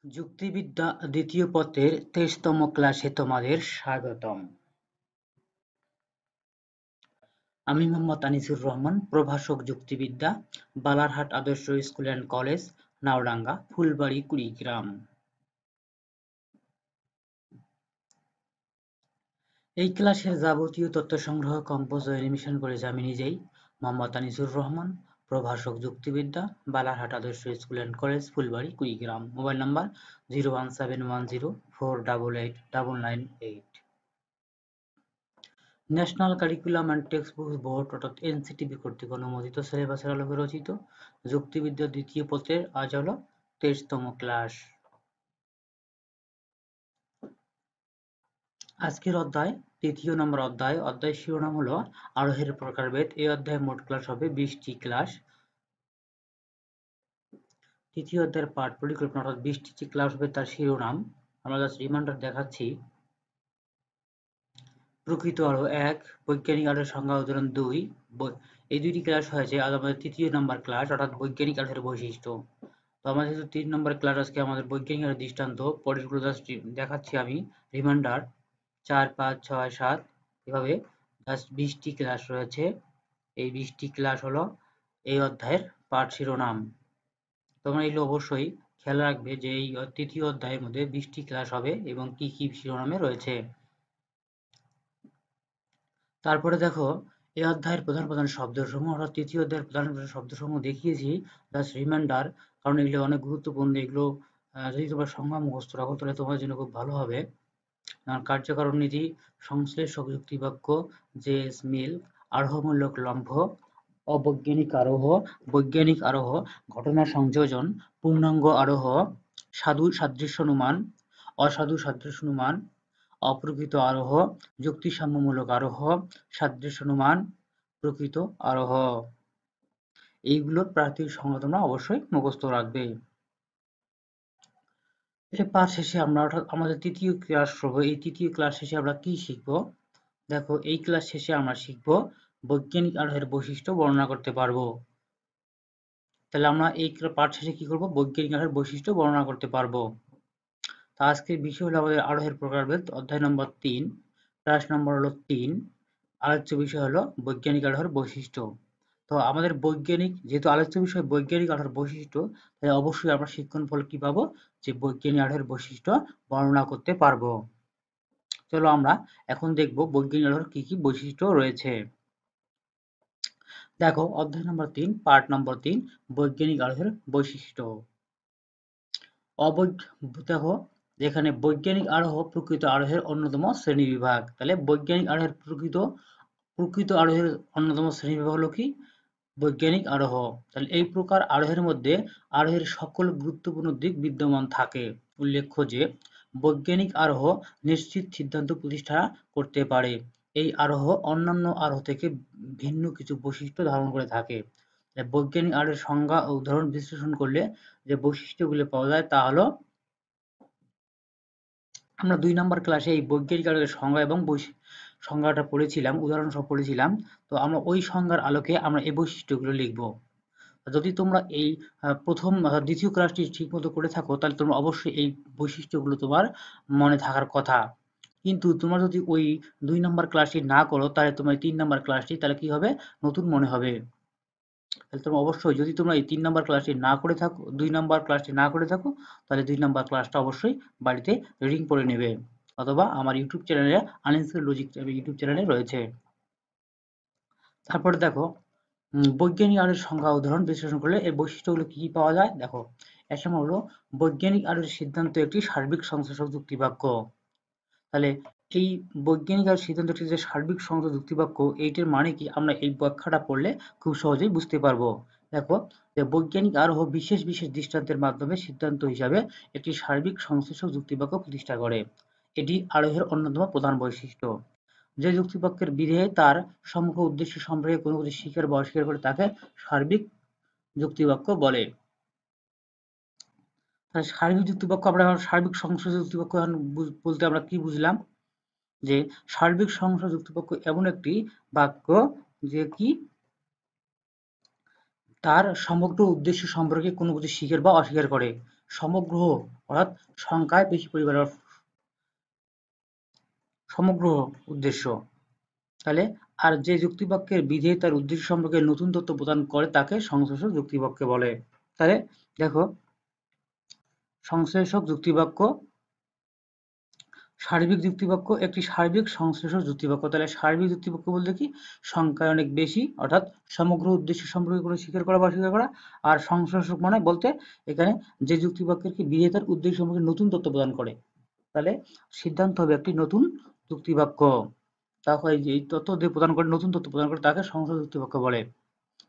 যুক্তিবিদ্যা দ্বিতীয় পত্রের ২৩তম ক্লাসে তোমাদের স্বাগতম। আমি মোহাম্মদ আনিসুর রহমান, প্রভাষক যুক্তিবিদ্যা, বালারহাট আদর্শ school and college, Naodanga, Phulbari, Kurigram. এই ক্লাসের যাবতীয় তথ্য সংগ্রহ, কম্পোজ ও অ্যানিমেশন করেছি আমি নিজেই, মোহাম্মদ আনিসুর রহমান, প্রভাষক যুক্তিবিদ্যা, বালারহাট আদর্শ school and college, Phulbari, Kurigram. Mobile number 01710488998। National curriculum and textbook board অর্থাৎ এনসিটিবি কর্তৃক অনুমোদিত সিলেবাসের আলোকে রচিত যুক্তিবিদ্যা দ্বিতীয় পত্রের আজ হলো 23তম ক্লাস। আজকের অধ্যায় তৃতীয় নম্বর অধ্যায়। অধ্যায় শিরোনাম হলো আরোহের প্রকারভেদ। এই অধ্যায়ে মোট ক্লাস হবে 20টি ক্লাস। তৃতীয় অধ্যায়ের পাঠ পরিকল্পনা অর্থাৎ 20টি ক্লাস হবে তার শিরোনাম। আমরা জাস্ট রিমাইন্ডার দেখাচ্ছি। প্রকৃত আরোহ 1, বৈজ্ঞানিক আরোহের সংজ্ঞা উদাহরণ 2। এই দুইটি ক্লাস হয়েছে। আজ আমাদের তৃতীয় নম্বর ক্লাস অর্থাৎ বৈজ্ঞানিক আরোহের বৈশিষ্ট্য। তো আমাদের যেহেতু 3 নম্বর ক্লাস আজকে আমাদের বৈজ্ঞানিক আরোহের দৃষ্টান্ত, পরেরগুলো জাস্ট দেখাচ্ছি আমি রিমাইন্ডার। 4, 5, 6, 7 এভাবে জাস্ট 20টি ক্লাস রয়েছে। এই 20টি ক্লাস হলো এই অধ্যায়ের পাঠ শিরোনাম। তোমরা এগুলো অবশ্যই খেয়াল রাখবে যে এই তৃতীয় অধ্যায়ের মধ্যে 20টি ক্লাস হবে এবং কি কি শিরোনামে রয়েছে। তারপরে দেখো এই অধ্যায়ের প্রধান প্রধান শব্দসমূহ অর্থাৎ তৃতীয় অধ্যায়ের প্রধান প্রধান শব্দসমূহ দেখিয়েছি, জাস্ট রিমাইন্ডার, কারণ এগুলো অনেক গুরুত্বপূর্ণ। এগুলো যদি তোমরা সংজ্ঞা মুখস্থ রাখো তাহলে তোমার জন্য খুব ভালো হবে। কার্যকারণ নীতি, সংশ্লেষক যুক্তিবাক্য, জেস মিল, আরোহমূলক লম্ব, অবৈজ্ঞানিক আরোহ, বৈজ্ঞানিক আরোহ, ঘটনা সংযোজন, পূর্ণাঙ্গ আরোহ, সাধু সাদৃশ্যানুমান, অসাধু সাদৃশ্যানুমান, অপ্রকৃত আরোহ, যুক্তিসাম্যমূলক আরোহ, সাদৃশ্যানুমান, প্রকৃত আরোহ। এইগুলোর প্রাথমিক সংজ্ঞা তোমরা অবশ্যই মুখস্থ রাখবে। এর পাঠ শেষে আমরা অর্থাৎ আমাদের তৃতীয় ক্লাস হবে। এই তৃতীয় ক্লাস শেষে আমরা কি শিখবো? দেখো এই ক্লাস শেষে আমরা শিখবো বৈজ্ঞানিক আরোহের বৈশিষ্ট্য বর্ণনা করতে পারবো। তাহলে আমরা এই পাঠ শেষে কি করব? বৈজ্ঞানিক আরোহের বৈশিষ্ট্য বর্ণনা করতে পারবো। তা আজকের বিষয় হলো আমাদের আরোহের প্রকারভেদ, অধ্যায় নম্বর 3, ক্লাস নম্বর হলো 3। আলোচ্য বিষয় হলো বৈজ্ঞানিক আরোহের বৈশিষ্ট্য। তো আমাদের বৈজ্ঞানিক, যেহেতু আলোচ্য বিষয় বৈজ্ঞানিক আরোহের বৈশিষ্ট্য, তাহলে অবশ্যই আমরা শিক্ষণ ফল কি পাবো? যে বৈজ্ঞানিক আরোহের বৈশিষ্ট্য বর্ণনা করতে পারবো। চলো আমরা এখন দেখব বৈজ্ঞানিক আরোহের কি কি বৈশিষ্ট্য রয়েছে। দেখো অধ্যায় নম্বর 3, পার্ট নম্বর 3, বৈজ্ঞানিক আরোহের বৈশিষ্ট্য। দেখো যেখানে বৈজ্ঞানিক আরোহ প্রকৃত আরোহের অন্যতম শ্রেণীবিভাগ। তাহলে বৈজ্ঞানিক আরোহের প্রকৃত আরোহের অন্যতম শ্রেণীবিভাগ হলো কি? বৈজ্ঞানিক আরোহ। তাহলে এই প্রকার আরোহের মধ্যে আরোহের সকল গুরুত্বপূর্ণ দিক বিদ্যমান থাকে। উল্লেখ্য যে বৈজ্ঞানিক আরোহ নিশ্চিত সিদ্ধান্ত প্রতিষ্ঠা করতে পারে। এই আরোহ অন্যান্য আরোহ থেকে ভিন্ন কিছু বৈশিষ্ট্য ধারণ করে থাকে। বৈজ্ঞানিক আরোহের সংজ্ঞা ও উদাহরণ বিশ্লেষণ করলে যে বৈশিষ্ট্যগুলো পাওয়া যায় তা হলো, আমরা 2 নম্বর ক্লাসে এই বৈজ্ঞানিক আরোহের সংজ্ঞা এবং সংজ্ঞাটা পড়েছিলাম, উদাহরণ সহ পড়েছিলাম। তো আমরা ওই সংজ্ঞার আলোকে আমরা এই বৈশিষ্ট্যগুলো লিখব। যদি তোমরা এই প্রথম দ্বিতীয় ক্লাসটি ঠিকমতো করে থাকো তাহলে তোমরা অবশ্যই এই বৈশিষ্ট্যগুলো তোমার মনে থাকার কথা। কিন্তু তোমরা যদি ওই 2 নম্বর ক্লাসটি না করো তাহলে তোমার 3 নম্বর ক্লাসটি তাহলে কি হবে? নতুন মনে হবে। তাহলে তোমরা অবশ্যই যদি তোমরা এই 3 নম্বর ক্লাসটি না করে থাকো, 2 নম্বর ক্লাসটি না করে থাকো, তাহলে 2 নম্বর ক্লাসটা অবশ্যই বাড়িতে রিডিং করে নেবে, অথবা আমার ইউটিউব চ্যানেলে আনএনসার লজিক ইউটিউব চ্যানেলে রয়েছে। তারপরে দেখো বৈজ্ঞানিক আরোহের সংজ্ঞা উদাহরণ বিশ্লেষণ করলে এর বৈশিষ্ট্যগুলো কি কি পাওয়া যায়। দেখো এক সময় হলো বৈজ্ঞানিক আরোহের সিদ্ধান্ত একটি সার্বিক সংশ্লেষক যুক্তিবাক্য। তাহলে এই বৈজ্ঞানিক আরোহের সিদ্ধান্ত একটি যে সার্বিক সংশ্লেষক যুক্তিবাক্য, এইটার মানে কি আমরা এই ব্যাখ্যাটা পড়লে খুব সহজেই বুঝতে পারবো। দেখো যে বৈজ্ঞানিক আরোহ বিশেষ বিশেষ দৃষ্টান্তের মাধ্যমে সিদ্ধান্ত হিসাবে একটি সার্বিক সংশ্লেষক যুক্তিবাক্য প্রতিষ্ঠা করে। এটি আরোহের অন্যতম প্রধান বৈশিষ্ট্য। যে যুক্তিবাক্যের বিধেয়ে তার সমগ্র উদ্দেশ্য সম্পর্কে কোনো কিছু স্বীকার বা অস্বীকার করে তাকে সার্বিক যুক্তিবাক্য বলে। সার্বিক যুক্তিবাক্য আমরা সার্বিক সংশ্লেষক যুক্তিবাক্য বলতে আমরা কি বুঝলাম? যে সার্বিক সংশ্লেষক যুক্তিবাক্য এমন একটি বাক্য যে কি তার সমগ্র উদ্দেশ্য সম্পর্কে কোনো কিছু স্বীকার বা অস্বীকার করে। সমগ্র অর্থাৎ সংখ্যায় বেশি পরিবারের সমগ্র উদ্দেশ্য। তাহলে আর যে যুক্তিবাক্যের বিধেয় তার উদ্দেশ্য সম্পর্কে নতুন তথ্য প্রদান করে তাকে সংশ্লেষক যুক্তিবাক্য বলে। তাহলে দেখো, সংশ্লেষক যুক্তিবাক্য, সার্বিক যুক্তিবাক্য, একটি সার্বিক সংশ্লেষক যুক্তিবাক্য। তাহলে সার্বিক যুক্তিবাক্য বলতে কি, সংখ্যায় অনেক বেশি অর্থাৎ সমগ্র উদ্দেশ্য সম্পর্কে কোনো স্বীকার করা বা অস্বীকার করা। আর সংশ্লেষক মানে বলতে এখানে যে যুক্তিবাক্যের কি বিধেয়তার উদ্দেশ্য সম্পর্কে নতুন তথ্য প্রদান করে। তাহলে সিদ্ধান্ত হবে একটি নতুন যুক্তিবাক্য। তাহলে এই তথ্য দিয়ে প্রদান করে, নতুন তথ্য প্রদান করে তাকে সংশ্লেষক যুক্তিবাক্য বলে।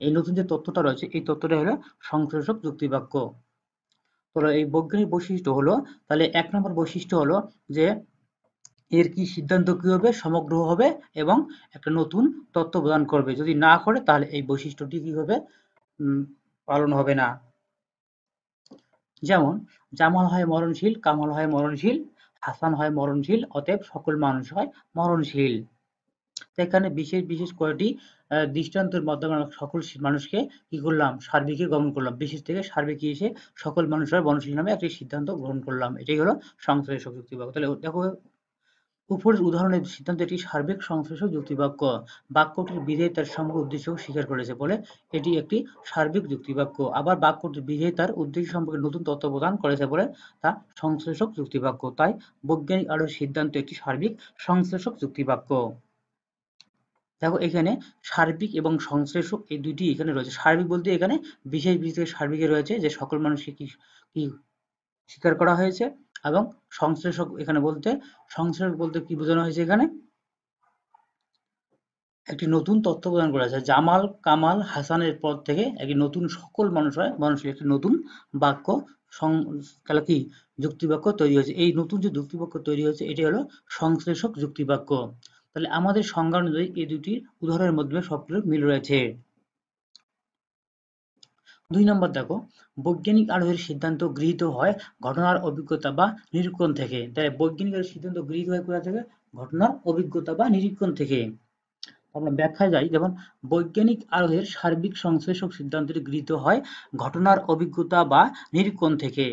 এই নতুন যে তথ্যটা রয়েছে এই তথ্যটা হলো সংশ্লেষক যুক্তিবাক্য। তাহলে এই বৈজ্ঞানিক বৈশিষ্ট্য হলো, তাহলে ১ নম্বর বৈশিষ্ট্য হলো যে এর কি সিদ্ধান্ত কি হবে, সমগ্র হবে এবং একটা নতুন তথ্য প্রদান করবে। যদি না করে তাহলে এই বৈশিষ্ট্যটি কি হবে, পালন হবে না। যেমন জামাল হয় মরণশীল, কামাল হয় মরণশীল, হাসান হয় মরণশীল, অতএব সকল মানুষ হয় মরণশীল। এখানে বিশেষ বিশেষ কয়টি দৃষ্টান্তের মাধ্যমে আমরা সকল মানুষকে কি করলাম, সার্বিকে গমন করলাম। বিশেষ থেকে সার্বিকে এসে সকল মানুষ হয় মরণশীল নামে একটি সিদ্ধান্ত গ্রহণ করলাম। এটাই হলো সংশ্লেষক যুক্তিবাক্য। তাহলে দেখো, উপরের উদাহরণের সিদ্ধান্ত একটি সার্বিক সংশ্লেষক যুক্তিবাক্য। বাক্যটির বিধেয় তার সমগ্র উদ্দেশ্য স্বীকার করেছে বলে এটি একটি সার্বিক যুক্তিবাক্য। আবার বাক্যটির বিধেয় তার উদ্দেশ্য সম্পর্কে নতুন তথ্য প্রদান করেছে বলে তা সংশ্লেষক যুক্তিবাক্য। তাই বৈজ্ঞানিক আলোর সিদ্ধান্ত একটি সার্বিক সংশ্লেষক যুক্তিবাক্য। দেখো, এখানে সার্বিক এবং সংশ্লেষক এই দুইটি এখানে রয়েছে। সার্বিক বলতে এখানে বিশেষ বিশেষ সার্বিকে রয়েছে যে সকল মানুষকে কি কি স্বীকার করা হয়েছে, এবং সংশ্লেষক এখানে বলতে, সংশ্লেষক বলতে কি বোঝানো হয়েছে, এখানে একটি নতুন তথ্য প্রদান করা হয়েছে। জামাল, কামাল, হাসানের পর থেকে একটি নতুন সকল মানুষ হয় মানুষের একটি নতুন বাক্য তাহলে কি যুক্তিবাক্য তৈরি হয়েছে। এই নতুন যে যুক্তিবাক্য তৈরি হয়েছে এটি হলো সংশ্লেষক যুক্তিবাক্য। তাহলে আমাদের সংজ্ঞা অনুযায়ী এই দুটি উদাহরণের মধ্যে সবগুলোর মিল রয়েছে। ২ নম্বর দেখো, বৈজ্ঞানিক আরোহের সিদ্ধান্ত গৃহীত হয় ঘটনার অভিজ্ঞতা বা নিরীক্ষণ থেকে। তাই বৈজ্ঞানিক আরোহের সিদ্ধান্ত গৃহীত হয় কোথা থেকে, ঘটনার অভিজ্ঞতা বা নিরীক্ষণ থেকে। আমরা ব্যাখ্যায় যাই, যেমন বৈজ্ঞানিক আরোহের সার্বিক সংশ্লেষক সিদ্ধান্তটি গৃহীত হয় ঘটনার অভিজ্ঞতা বা নিরীক্ষণ থেকে।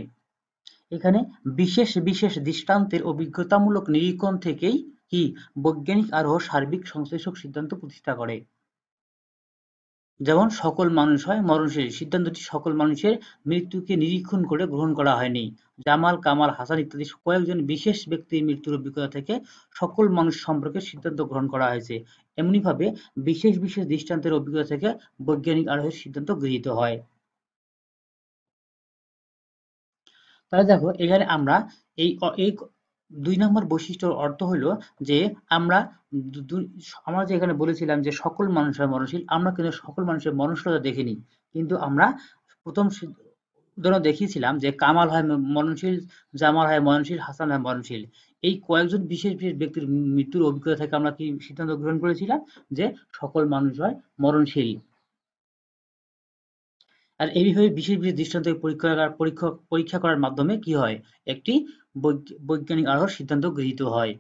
এখানে বিশেষ বিশেষ দৃষ্টান্তের অভিজ্ঞতামূলক নিরীক্ষণ থেকেই কি বৈজ্ঞানিক আরোহ সার্বিক সংশ্লেষক সিদ্ধান্ত প্রতিষ্ঠা করে। যেমন সকল মানুষ হয় মরণশীল, সিদ্ধান্তটি সকল মানুষের মৃত্যুকে নিরীক্ষণ করে গ্রহণ করা হয়নি। জামাল, কামাল, হাসান ইত্যাদি কয়েকজন বিশেষ ব্যক্তির মৃত্যুর অভিজ্ঞতা থেকে সকল মানুষ সম্পর্কে সিদ্ধান্ত গ্রহণ করা হয়েছে। এমনিভাবে বিশেষ বিশেষ দৃষ্টান্তের অভিজ্ঞতা থেকে বৈজ্ঞানিক আরোহের সিদ্ধান্ত গৃহীত হয়। তাহলে দেখো, এখানে আমরা এই ২ নম্বর বৈশিষ্ট্যর অর্থ হলো যে আমরা আমরা যে এখানে বলেছিলাম যে সকল মানুষ হয় মরণশীল, আমরা কিন্তু সকল মানুষের মনস্বতা দেখিনি। কিন্তু আমরা প্রথম উদাহরণ দেখিয়েছিলাম যে কামাল হয় মরণশীল, জামাল হয় মরণশীল, হাসান হয় মরণশীল। এই কয়েকজন বিশেষ বিশেষ ব্যক্তির মৃত্যুর অভিজ্ঞতা থেকে আমরা কি সিদ্ধান্ত গ্রহণ করেছিলাম যে সকল মানুষ হয় মরণশীল। আর এইভাবে বিশেষ বিশেষ দৃষ্টান্ত পরীক্ষা করার মাধ্যমে কি হয়, একটি বৈজ্ঞানিক আরোহের সিদ্ধান্ত গৃহীত হয়।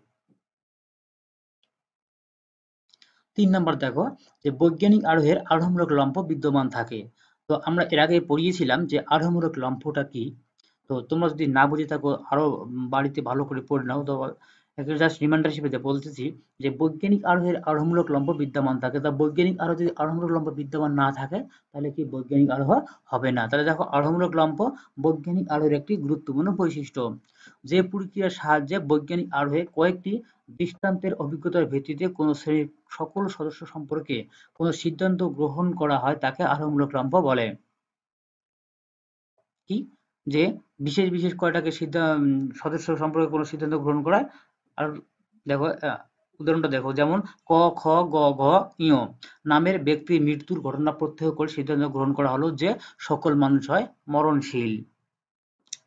৩ নম্বর দেখো, যে বৈজ্ঞানিক আরোহের আরোহমূলক লম্ফ বিদ্যমান থাকে। তো আমরা এর আগে পড়িয়েছিলাম যে আরোহমূলক লম্ফটা কি। তো তোমরা যদি না বুঝে থাকো আরো বাড়িতে ভালো করে পড়ে নাও। তো একটা জাস্ট রিমাইন্ডার হিসেবে বলতেছি যে বৈজ্ঞানিক আরোহের আরোহমূলক লম্ফ বিদ্যমান থাকে। তা বৈজ্ঞানিক আরোহ যদি আরোহমূলক লম্ফ বিদ্যমান না থাকে তাহলে কি বৈজ্ঞানিক আরোহ হবে না। তাহলে দেখো, আরোহমূলক লম্ফ বৈজ্ঞানিক আরোহের একটি গুরুত্বপূর্ণ বৈশিষ্ট্য। যে প্রক্রিয়ার সাহায্যে বৈজ্ঞানিক আরোহে কয়েকটি দৃষ্টান্তের অভিজ্ঞতার ভিত্তিতে কোনো শ্রেণীর সকল সদস্য সম্পর্কে কোনো সিদ্ধান্ত গ্রহণ করা হয় তাকে আরোহমূলক লম্ফ বলে। কি, যে বিশেষ বিশেষ কয়টাকে সদস্য সম্পর্কে কোনো সিদ্ধান্ত গ্রহণ করা। আর দেখো, উদাহরণটা দেখো, যেমন ক, খ, গ, ঘ, ঞ নামের ব্যক্তির মৃত্যুর ঘটনা প্রত্যক্ষ করে সিদ্ধান্ত গ্রহণ করা হলো যে সকল মানুষ হয় মরণশীল।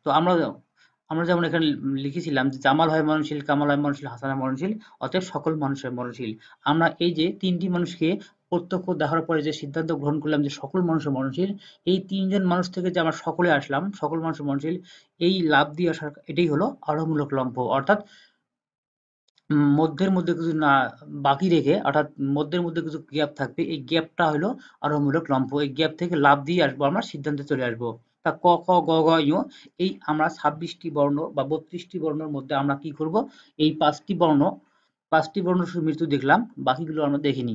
তো আমরা আমরা যেমন এখানে লিখেছিলাম যে জামাল হয় মরণশীল, কামাল হয় মরণশীল, হাসান হয় মরণশীল, অতএব সকল মানুষ হয় মরণশীল। আমরা এই যে তিনটি মানুষকে প্রত্যক্ষ দেখার পরে যে সিদ্ধান্ত গ্রহণ করলাম যে সকল মানুষ মরণশীল, এই তিনজন মানুষ থেকে যে আমরা সকলে আসলাম সকল মানুষ মরণশীল, এই লাভ দিয়ে আসার এটাই হলো আরোহমূলক লম্ফ। অর্থাৎ মধ্যের মধ্যে কিছু না বাকি রেখে, অর্থাৎ মধ্যের মধ্যে কিছু গ্যাপ থাকবে, এই গ্যাপটা হলো আরোহমূলক লম্ফ। এই গ্যাপ থেকে লাভ দিয়ে আসবো, আমরা সিদ্ধান্তে চলে আসবো। তা ক, খ, গ, ঘ, ঞ এই আমরা 26টি বর্ণ বা 32টি বর্ণের মধ্যে আমরা কি করব, এই 5টি বর্ণ শুধু মৃত্যু দেখলাম, বাকিগুলো আমরা দেখিনি।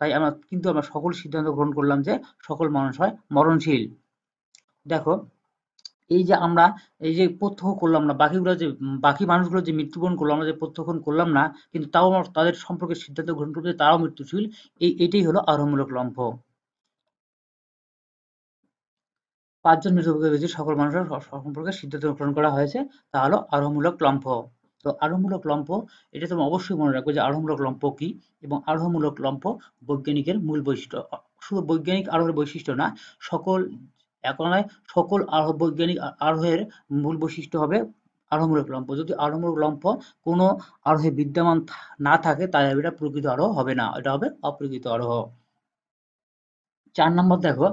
তাই আমরা সকল সিদ্ধান্ত গ্রহণ করলাম যে সকল মানুষ হয় মরণশীল। দেখো এই যে আমরা এই যে প্রত্যক্ষ করলাম না, বাকি মানুষগুলো যে মৃত্যুবরণ করলো, আমরা যে প্রত্যক্ষ করলাম না, কিন্তু তাও আমরা তাদের সম্পর্কে সিদ্ধান্ত গ্রহণ করবো যে তারাও মৃত্যুশীল। এটাই হলো আরোহমূলক লম্ফ। 5 জন মৃতভোগী ব্যক্তির সকল মানুষের সম্পর্কে সিদ্ধান্ত গ্রহণ করা হয়েছে, তা হলো আরোহমূলক লম্ফ। তো আরোহমূলক লম্ফ, এটা তুমি অবশ্যই মনে রাখবে যে আরোহমূলক লম্ফ কি, এবং আরোহমূলক লম্ফ বৈজ্ঞানিকের মূল বৈশিষ্ট্য। শুধু বৈজ্ঞানিক আরোহের বৈশিষ্ট্য না, সকল একলায় সকল বৈজ্ঞানিক আরোহের মূল বৈশিষ্ট্য হবে আরোহমূলক লম্ফ। যদি আরোহমূলক লম্ফ কোনো আরোহে বিদ্যমান না থাকে, তাহলে এটা প্রকৃত আরোহ হবে না, এটা হবে অপ্রকৃত আরোহ। 4 নম্বর দেখো,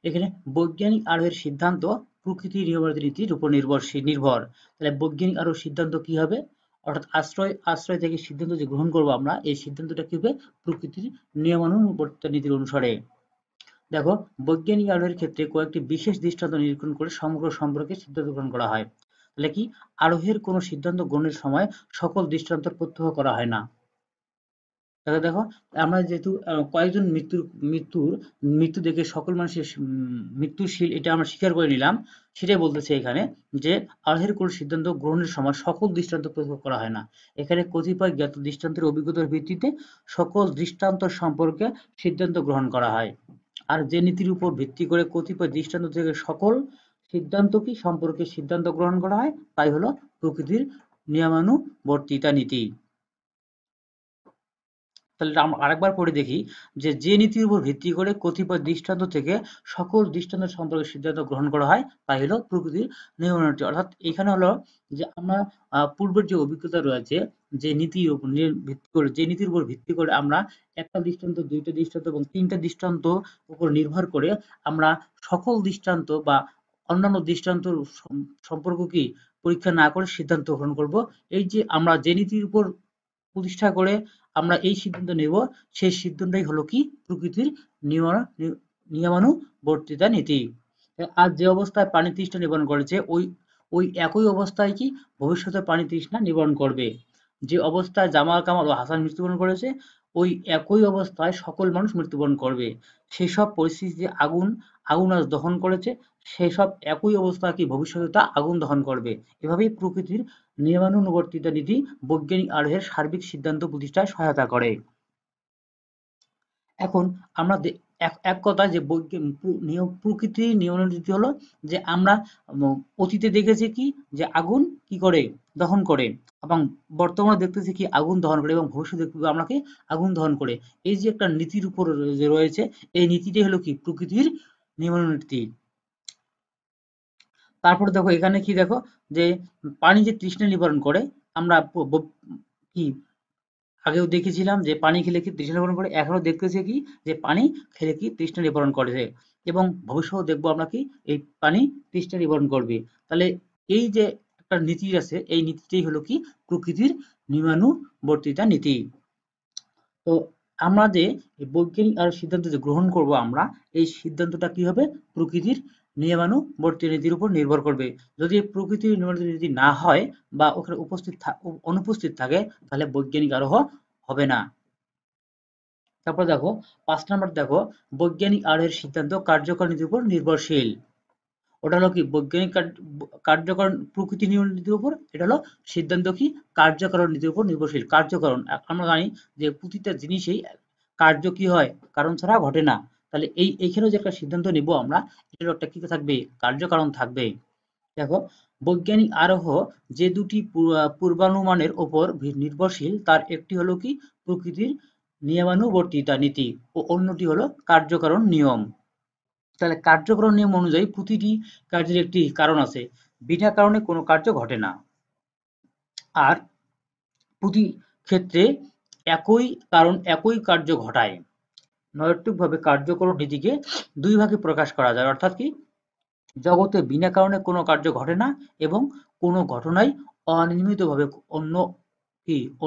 এখানে বৈজ্ঞানিক আরোহের সিদ্ধান্ত প্রকৃতির নিয়মাবলীর উপর নির্ভর। তাহলে বৈজ্ঞানিক আরোহের সিদ্ধান্ত কি হবে, অর্থাৎ আশ্রয় থেকে সিদ্ধান্ত যে গ্রহণ করবো আমরা, এই সিদ্ধান্তটা কি হবে, প্রকৃতির নিয়মানুবর্তিত নীতির অনুসারে। দেখো বৈজ্ঞানিক আরোহের ক্ষেত্রে কয়েকটি বিশেষ দৃষ্টান্ত নিরীক্ষণ করে সমগ্র সম্পর্কে সিদ্ধান্ত গ্রহণ করা হয়। তাহলে কি, আরোহের কোনো সিদ্ধান্ত গ্রহণের সময় সকল দৃষ্টান্ত প্রত্যক্ষ করা হয় না। তাহলে দেখো আমরা যেহেতু কয়েকজন মৃত্যু দেখে সকল মানুষের মৃত্যুশীল, এটা আমরা স্বীকার করে নিলাম, সেটাই বলতেছে এখানে যে আল্লাহের কোন সিদ্ধান্ত গ্রহণের সময় সকল দৃষ্টান্ত প্রয়োগ করা হয় না। এখানে কতিপয় জ্ঞাত দৃষ্টান্তের অভিজ্ঞতার ভিত্তিতে সকল দৃষ্টান্ত সম্পর্কে সিদ্ধান্ত গ্রহণ করা হয়। আর যে নীতির উপর ভিত্তি করে কতিপয় দৃষ্টান্ত থেকে সকল সিদ্ধান্ত কি সম্পর্কে সিদ্ধান্ত গ্রহণ করা হয়, তাই হলো প্রকৃতির নিয়মানুবর্তিতা নীতি। তাহলে আমরা আরেকবার পড়ে দেখি যে নীতির উপর ভিত্তি করে কতিপয় দৃষ্টান্ত থেকে সকল দৃষ্টান্ত সম্পর্কে সিদ্ধান্ত গ্রহণ করা হয়, তাই হলো প্রকৃতির নিয়মানুবর্তিতা। অর্থাৎ এখানে হলো যে আমরা পূর্বের যে অভিজ্ঞতা রয়েছে, যে নীতির উপর ভিত্তি করে আমরা একটা দৃষ্টান্ত, দুইটা দৃষ্টান্ত এবং তিনটা দৃষ্টান্ত উপর নির্ভর করে আমরা সকল দৃষ্টান্ত বা অন্যান্য দৃষ্টান্ত সম্পর্ক কি পরীক্ষা না করে সিদ্ধান্ত গ্রহণ করব। এই যে আমরা যে নীতির উপর প্রতিষ্ঠা করে আমরা এই সিদ্ধান্ত নেব, সেই সিদ্ধান্তই হলো কি প্রকৃতির নিয়মানুবর্তিতা নীতি। আজ যে অবস্থায় পানি তৃষ্ণা নিবারণ করেছে, ওই একই অবস্থায় কি ভবিষ্যতে পানি তৃষ্ণা নিবারণ করবে। যে অবস্থায় জামাল কামাল ও হাসান মৃত্যুবরণ করেছে, ওই একই অবস্থায় সকল মানুষ মৃত্যুবরণ করবে। সেসব পরিস্থিতিতে আগুন আজ দহন করেছে, সেসব একই অবস্থা কি ভবিষ্যতে তা আগুন দহন করবে। এভাবেই প্রকৃতির নিয়মানুবর্তিতা নীতি বৈজ্ঞানিক আরোহের সার্বিক সিদ্ধান্ত প্রতিষ্ঠায় সহায়তা করে। এখন আমরা এক কথায় যে প্রকৃতির নিয়মানুবর্তিতা হলো যে আমরা অতীতে দেখেছি কি যে আগুন কি করে, দহন করে, এবং বর্তমানে দেখতেছি কি আগুন দহন করে, এবং ভবিষ্যতে দেখব আমরা কি আগুন দহন করে। এই যে একটা নীতির উপর যে রয়েছে, এই নীতিটাই হলো কি প্রকৃতির নিয়মানুবর্তিতা। তারপরে দেখো এখানে কি দেখো যে পানি যে তৃষ্ণা নিবারণ করে, আমরা কি আগেও দেখেছিলাম যে পানি খেলে কি তৃষ্ণা নিবারণ করে, এখনো দেখতেছি কি যে পানি খেলে কি তৃষ্ণা নিবারণ করে, এবং ভবিষ্যতে দেখবো আমরা কি এই পানি তৃষ্ণা নিবারণ করবে। তাহলে এই যে একটা নীতি আছে, এই নীতিটাই হলো কি প্রকৃতির নিয়মানুবর্তিতা নীতি। তো আমরা যে বৈজ্ঞানিক আর সিদ্ধান্ত যে গ্রহণ করব আমরা, এই সিদ্ধান্তটা কি হবে, প্রকৃতির নিয়মানুবর্তিতা নীতির উপর নির্ভর করবে। যদি প্রকৃতির নিয়মানুবর্তিতা নীতি না হয় বা ওখানে অনুপস্থিত থাকে, তাহলে বৈজ্ঞানিক আরোহ হবে না। তারপর দেখো 5 নাম্বার দেখো, বৈজ্ঞানিক আরোহের সিদ্ধান্ত কার্যকর নীতির উপর নির্ভরশীল। ওটা হলো কি বৈজ্ঞানিক কার্যকরণ প্রকৃতির নিয়ম নীতির উপর, এটা হলো সিদ্ধান্ত কি কার্যকরণ নীতির উপর নির্ভরশীল। কার্যকরণ আমরা জানি যে প্রতিটা জিনিসেই কার্য কি হয়, কারণ ছাড়া ঘটে না। তাহলে এইখানে যে একটা সিদ্ধান্ত নিব আমরা, এটার একটা কি থাকবে, কার্যকারণ থাকবে। দেখো বৈজ্ঞানিক আরোহ যে দুটি পূর্বানুমানের উপর নির্ভরশীল, তার একটি হলো কি প্রকৃতির নিয়মানুবর্তিতা নীতি ও অন্যটি হলো কার্যকারণ নিয়ম। তাহলে কার্যকরণ নিয়ম অনুযায়ী প্রতিটি কার্যের একটি কারণ আছে, বিনা কারণে কোনো কার্য ঘটে না। আর প্রতি ক্ষেত্রে একই কারণ একই কার্য ঘটায়। নৈর্তিকভাবে কার্যকরণ নীতিকে দুই ভাগে প্রকাশ করা যায়, অর্থাৎ কি জগতে বিনা কারণে কোনো কার্য ঘটে না, এবং কোনো ঘটনাই অনিয়মিতভাবে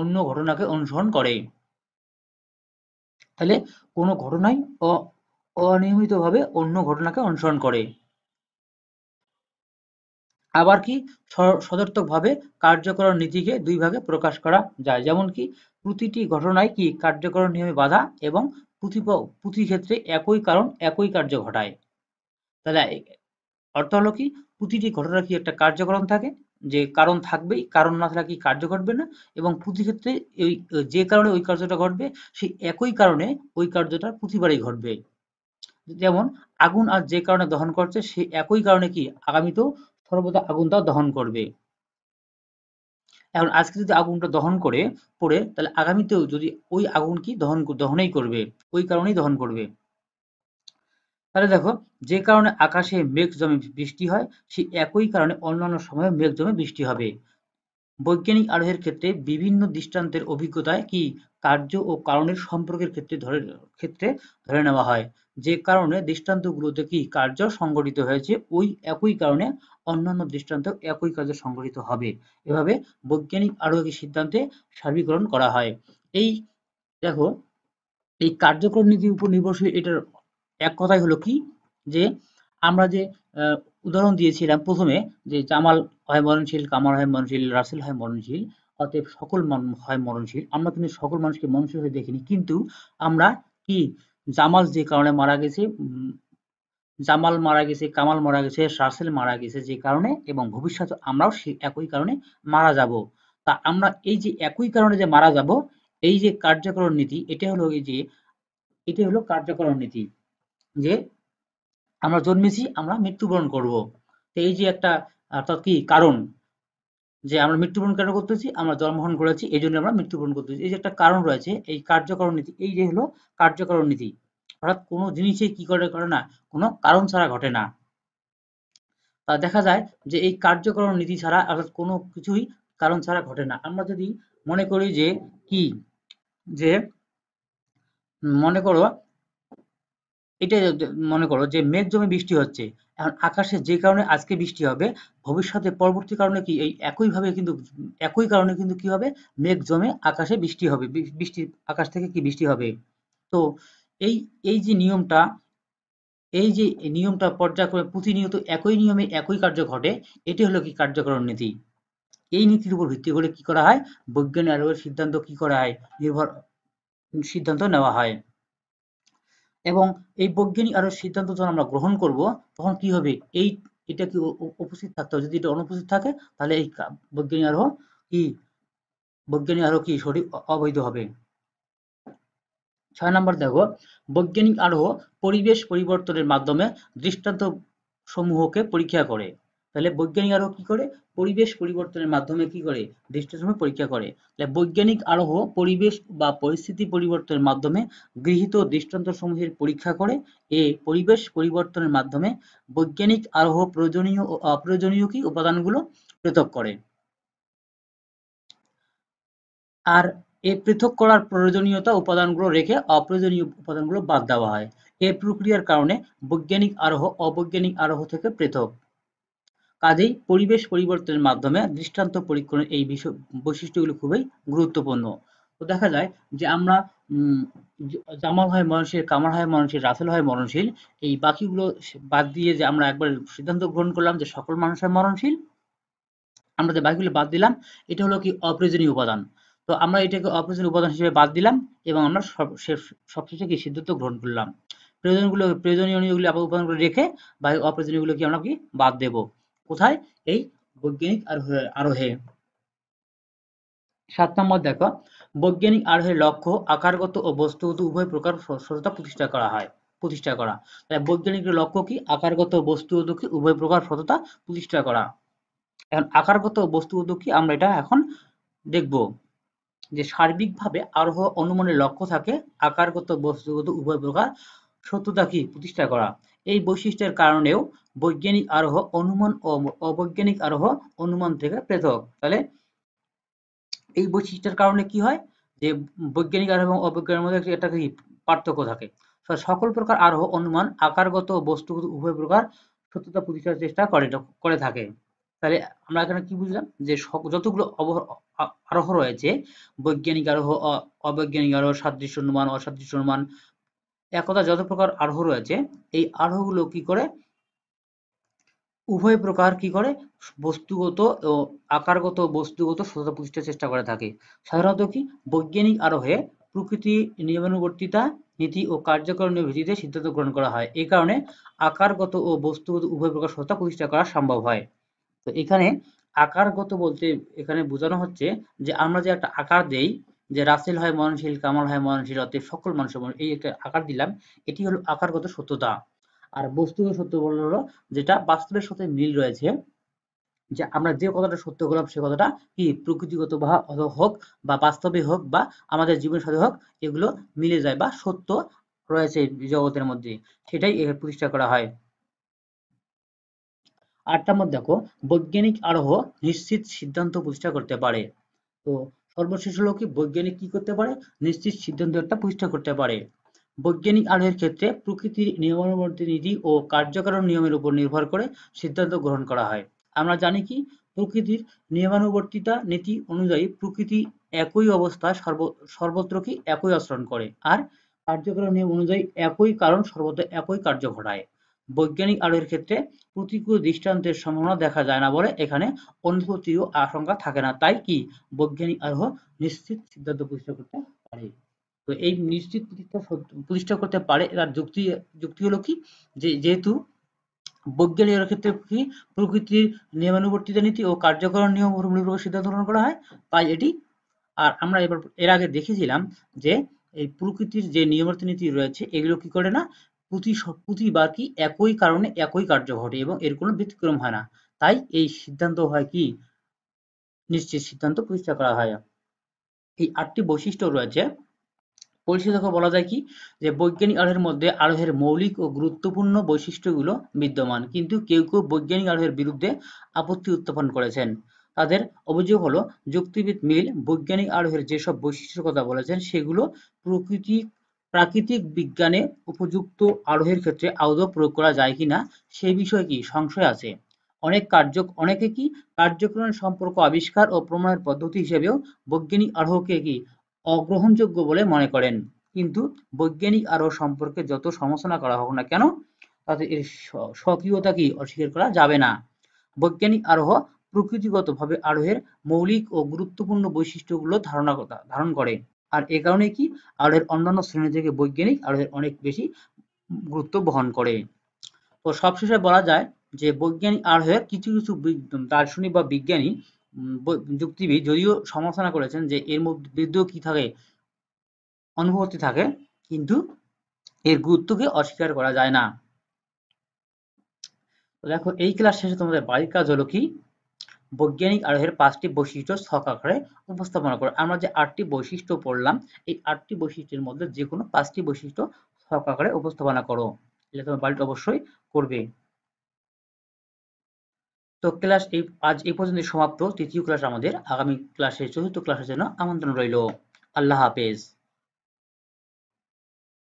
অন্য ঘটনাকে অনুসরণ করে। তাহলে কোনো ঘটনাই অনিয়মিতভাবে অন্য ঘটনাকে অনুসরণ করে। আবার কি সদর্থকভাবে কার্যকরণ নীতিকে দুই ভাগে প্রকাশ করা যায়, যেমন কি প্রতিটি ঘটনায় কি কার্যকরণ নিয়মে বাধা এবং প্রতি ক্ষেত্রে একই কারণ একই কার্য ঘটায়। তাহলে অর্থ হলো কি প্রতিটি ঘটনার কি একটা কার্যকরণ থাকে, যে কারণ থাকবেই, কারণ না থাকলে কি কার্য ঘটবে না, এবং প্রতি ক্ষেত্রে ওই যে কারণে ওই কার্যটা ঘটবে সেই একই কারণে ওই কার্যটা প্রতিবারই ঘটবে। যেমন আগুন আজ যে কারণে দহন করছে সে একই কারণে কি আগামীতেও সর্বদা আগুনটাও দহন করবে। এখন আজকে যদি আগুনটা দহন করে পড়ে তাহলে আগামীতেও যদি ওই আগুন কি দহনই করবে, ওই কারণেই দহন করবে। তাহলে দেখো, যে কারণে আকাশে মেঘ জমে বৃষ্টি হয় সেই একই কারণে অন্যান্য সময়ে মেঘ জমে বৃষ্টি হবে। বৈজ্ঞানিক আরোহের ক্ষেত্রে বিভিন্ন দৃষ্টান্তের অভিজ্ঞতায় কি কার্য ও কারণের সম্পর্কের ক্ষেত্রে ধরে নেওয়া হয়, যে কারণে দৃষ্টান্তগুলোতে কি কার্য সংঘটিত হয়েছে ওই একই কারণে অন্যান্য দৃষ্টান্ত একই কার্য সংঘটিত হবে। এভাবে বৈজ্ঞানিক আরোহের সিদ্ধান্তে সার্বিকরণ করা হয়। এই দেখো, এই কার্যকর নীতির উপর নির্ভরশীল এটার এক কথাই হলো কি, যে আমরা যে উদাহরণ দিয়েছিলাম প্রথমে, যে জামাল হয় মরণশীল, কামাল হয় মরণশীল, রাসেল হয় মরণশীল, অতএব সকল হয় মরণশীল। আমরা কিন্তু সকল মানুষকে মরণশীল হয়ে দেখিনি, কিন্তু আমরা কি জামাল যে কারণে মারা গেছে, জামাল মারা গেছে, কামাল মারা গেছে, রাসেল মারা গেছে যে কারণে, এবং ভবিষ্যতে আমরাও সেই একই কারণে মারা যাব। তা আমরা এই যে একই কারণে যে মারা যাব, এই যে কার্যকরণ নীতি, এটাই হলো কার্যকরণ নীতি, যে আমরা জন্মেছি আমরা মৃত্যুবরণ করব। তো এই যে একটা অর্থাৎ কি কারণ, যে আমরা মৃত্যুবরণ কেন করতেছি, আমরা জন্মগ্রহণ করেছি এই জন্য আমরা মৃত্যুবরণ করতেছি, এই যে একটা কারণ রয়েছে, এই কার্যকরণ নীতি, এই যে হলো কার্যকরণ নীতি। অর্থাৎ কোনো জিনিসই কি করে না, কোনো কারণ ছাড়া ঘটে না। তা দেখা যায় যে এই কার্যকরণ নীতি ছাড়া অর্থাৎ কোনো কিছুই কারণ ছাড়া ঘটে না। আমরা যদি মনে করি যে কি, যে মনে করো এটা মনে করো যে মেঘ জমে বৃষ্টি হচ্ছে, এখন আকাশে যে কারণে আজকে বৃষ্টি হবে, ভবিষ্যতে পরবর্তী কারণে কি এই একইভাবে কিন্তু একই কারণে কিন্তু কি হবে, মেঘ জমে আকাশে বৃষ্টি হবে, বৃষ্টি আকাশ থেকে কি বৃষ্টি হবে। তো এই এই যে নিয়মটা, এই যে নিয়মটা পর্যায়ক্রমে প্রতিনিয়ত একই নিয়মে একই কার্য ঘটে, এটি হলো কি কার্যকরণ নীতি। এই নীতির উপর ভিত্তি করে কি করা হয়, বৈজ্ঞানিক আলোকের সিদ্ধান্ত কি করা হয়, সিদ্ধান্ত নেওয়া হয়। এবং এই বৈজ্ঞানিক আরো সিদ্ধান্ত যখন আমরা গ্রহণ করব, তখন কি হবে, এটা কি উপস্থিত থাকতে হবে, যদি এটা অনুপস্থিত থাকে তাহলে এই বৈজ্ঞানিক আরো কি সঠিক অবৈধ হবে। 6 নম্বর দেখো, বৈজ্ঞানিক আরোহ পরিবেশ পরিবর্তনের মাধ্যমে দৃষ্টান্ত সমূহকে পরীক্ষা করে। তাহলে বৈজ্ঞানিক আরোহ কি করে, পরিবেশ পরিবর্তনের মাধ্যমে কি করে, দৃষ্টান্তসমূহ পরীক্ষা করে। তাহলে বৈজ্ঞানিক আরোহ পরিবেশ বা পরিস্থিতি পরিবর্তনের মাধ্যমে গৃহীত দৃষ্টান্ত সমূহের পরীক্ষা করে। পরিবেশ পরিবর্তনের মাধ্যমে বৈজ্ঞানিক আরোহ প্রয়োজনীয় ও অপ্রয়োজনীয় কি উপাদানগুলো পৃথক করে। আর এই পৃথক করার প্রয়োজনীয়তা উপাদানগুলো রেখে অপ্রয়োজনীয় উপাদানগুলো বাদ দেওয়া হয়। এই প্রক্রিয়ার কারণে বৈজ্ঞানিক আরোহ অবৈজ্ঞানিক আরোহ থেকে পৃথক। কাজেই পরিবেশ পরিবর্তনের মাধ্যমে দৃষ্টান্ত পরীক্ষণের এই বৈশিষ্ট্যগুলো খুবই গুরুত্বপূর্ণ। তো দেখা যায় যে আমরা জামাল হয় মরণশীল, কামাল হয় মরণশীল, রাসেল হয় মরণশীল, এই বাকিগুলো বাদ দিয়ে যে আমরা একবার সিদ্ধান্ত গ্রহণ করলাম যে সকল মানুষ হয় মরণশীল, আমরা যে বাকিগুলো বাদ দিলাম, এটা হলো কি অপ্রয়োজনীয় উপাদান। তো আমরা এটাকে অপ্রয়োজনীয় উপাদান হিসেবে বাদ দিলাম, এবং আমরা সবশেষে কি সিদ্ধান্ত গ্রহণ করলাম। প্রয়োজনীয় উপাদানগুলো রেখে বাকি অপ্রয়োজনীয়গুলো কি আমরা কি বাদ দেব। কোথায়, এই বৈজ্ঞানিক আরোহে। 7 নম্বর দেখো, বৈজ্ঞানিক আরোহের লক্ষ্য আকারগত ও বস্তুগত উভয় প্রকার সততা প্রতিষ্ঠা করা। তাই বৈজ্ঞানিক লক্ষ্য কি, আকারগত ও বস্তুগত কি উভয় প্রকার সততা প্রতিষ্ঠা করা। এখন আকারগত ও বস্তুগত কি আমরা এটা এখন দেখব, যে সার্বিকভাবে আরোহ অনুমানের লক্ষ্য থাকে আকারগত বস্তুগত উভয় প্রকার সত্যতা কি প্রতিষ্ঠা করা। এই বৈশিষ্ট্যের কারণেও বৈজ্ঞানিক আরোহ অনুমান ও অবৈজ্ঞানিক আরোহ অনুমান থেকে পৃথক। তাহলে এই বৈশিষ্ট্যের কারণে কি হয়, যে বৈজ্ঞানিক আরোহ এবং অবৈজ্ঞানিক মধ্যে একটা কি পার্থক্য থাকে। সকল প্রকার আরোহ অনুমান আকারগত ও বস্তুগত উভয় প্রকার সত্যতা প্রতিষ্ঠার চেষ্টা করে থাকে। তাহলে আমরা এখানে কি বুঝলাম, যে যতগুলো আরোহ রয়েছে, বৈজ্ঞানিক আরোহ, অবৈজ্ঞানিক আরোহ, সাদৃশ্য অনুমান, অসাদৃশ্য অনুমান, এক কথা যত প্রকার আরোহ রয়েছে, এই আরোহগুলো কি করে, উভয় প্রকার কি করে বস্তুগত ও আকারগত বস্তুগত সততা প্রতিষ্ঠার চেষ্টা করে থাকে। সাধারণত কি বৈজ্ঞানিক আরোহে প্রকৃতি নিয়মানুবর্তিতা নীতি ও কার্যকরণের ভিত্তিতে সিদ্ধান্ত গ্রহণ করা হয়। এই কারণে আকারগত ও বস্তুগত উভয় প্রকার সততা প্রতিষ্ঠা করা সম্ভব হয়। তো এখানে আকারগত বলতে এখানে বোঝানো হচ্ছে যে আমরা যে একটা আকার দেই, যে রাসেল হয় মননশীল, কামাল হয় মননশীল, অতএব সকল মানুষের এই একটা আকার দিলাম, এটি হলো আকারগত সত্যতা। আর বস্তুগত সত্য হলো যেটা বাস্তবের সাথে মিল রয়েছে, যে আমরা যে কথাটা সত্য করলাম সে কথাটা কি প্রকৃতিগত বা হোক বা বাস্তবে হোক বা আমাদের জীবনের সাথে হোক, এগুলো মিলে যায় বা সত্য রয়েছে জগতের মধ্যে, সেটাই এখানে প্রতিষ্ঠা করা হয়। ৮ নম্বর দেখো, বৈজ্ঞানিক আরোহ নিশ্চিত সিদ্ধান্ত প্রতিষ্ঠা করতে পারে। তো সর্বশেষ হলো কি বৈজ্ঞানিক কি করতে পারে, নিশ্চিত সিদ্ধান্ত একটা প্রতিষ্ঠা করতে পারে। বৈজ্ঞানিক আরোহের ক্ষেত্রে প্রকৃতির নিয়মানুবর্তী নীতি ও কার্যকারণ নিয়মের উপর নির্ভর করে সিদ্ধান্ত গ্রহণ করা হয়। আমরা জানি কি প্রকৃতির নিয়মানুবর্তিতা নীতি অনুযায়ী প্রকৃতি একই অবস্থায় সর্বত্র কি একই আচরণ করে, আর কার্যকারণ নিয়ম অনুযায়ী একই কারণ সর্বদা একই কার্য ঘটায়। বৈজ্ঞানিক আরোহের ক্ষেত্রে প্রতিকূল দৃষ্টান্তের সম্ভাবনা দেখা যায় না বলে এখানে অনুভূতিও আশঙ্কা থাকে না, তাই কি বৈজ্ঞানিক আরোহ নিশ্চিত সিদ্ধান্ত প্রতিষ্ঠা করতে পারে। তো এই নিশ্চিত প্রতিষ্ঠা করতে পারে, তার যুক্তি যুক্তি হলো কি যে যেহেতু বৈজ্ঞানিকের ক্ষেত্রে কি প্রকৃতির নিয়মানুবর্তিতা নীতি ও কার্যকরণ নিয়ম নির্ভর সিদ্ধান্ত গ্রহণ করা হয়, তাই এটি। আর আমরা এবার এর আগে দেখেছিলাম যে এই প্রকৃতির যে নিয়মানুবর্তিতা নীতি রয়েছে এগুলো কি করে না, প্রতিবার কি একই কারণে একই কার্য ঘটে এবং এর কোনো ব্যতিক্রম হয় না, তাই এই সিদ্ধান্ত হয় কি নিশ্চিত সিদ্ধান্ত প্রতিষ্ঠা করা হয়। এই ৮টি বৈশিষ্ট্য রয়েছে। পরিশেষে বলা যায় কি যে বৈজ্ঞানিক আরোহের মধ্যে আরোহের মৌলিক ও গুরুত্বপূর্ণ বৈশিষ্ট্যগুলো বিদ্যমান, কিন্তু কেউ কেউ বৈজ্ঞানিক আরোহের বিরুদ্ধে আপত্তি উত্থাপন করেছেন। তাদের অভিযোগ হলো যুক্তিবিদ মিল বৈজ্ঞানিক আরোহের যেসব বৈশিষ্ট্যের কথা বলেছেন সেগুলো প্রাকৃতিক বিজ্ঞানে উপযুক্ত আরোহের ক্ষেত্রে আদৌ প্রয়োগ করা যায় কিনা সে বিষয়ে কি সংশয় আছে। অনেকে কি কার্যক্রমের সম্পর্ক আবিষ্কার ও প্রমাণের পদ্ধতি হিসেবেও বৈজ্ঞানিক আরোহকে কি অগ্রহণযোগ্য বলে মনে করেন। কিন্তু বৈজ্ঞানিক আরোহ সম্পর্কে যত সমালোচনা করা হোক না কেন, তাতে এর স্বকীয়তা কি অস্বীকার করা যাবে না। বৈজ্ঞানিক আরোহ প্রকৃতিগতভাবে আরোহের মৌলিক ও গুরুত্বপূর্ণ বৈশিষ্ট্যগুলো ধারণ করে। আর এ কারণে কি আরোহের অন্যান্য শ্রেণী থেকে বৈজ্ঞানিক আরোহের অনেক বেশি গুরুত্ব বহন করে। তো সবশেষে বলা যায় যে বৈজ্ঞানিক আরোহের কিছু কিছু দার্শনিক বা বিজ্ঞানী যুক্তিবিদ যদিও সমালোচনা করেছেন যে এর মধ্যেও কি থাকে অনুভূতি থাকে, কিন্তু এর গুরুত্বকে অস্বীকার করা যায় না। তো দেখো এই ক্লাস শেষে তোমাদের বাড়ির কাজ হলো কি বৈজ্ঞানিক আরোহের 5টি বৈশিষ্ট্য ছক আকারে উপস্থাপনা করো। আমরা যে 8টি বৈশিষ্ট্য পড়লাম এই 8টি বৈশিষ্ট্যের মধ্যে যে কোনো 5টি বৈশিষ্ট্য ছক আকারে উপস্থাপনা করো, এটা তোমার বাড়িতে অবশ্যই করবে। তো ক্লাস আজ এই পর্যন্ত সমাপ্ত। তৃতীয় ক্লাস আমাদের আগামী ক্লাসে চতুর্থ ক্লাসের জন্য আমন্ত্রণ রইল। আল্লাহ হাফেজ।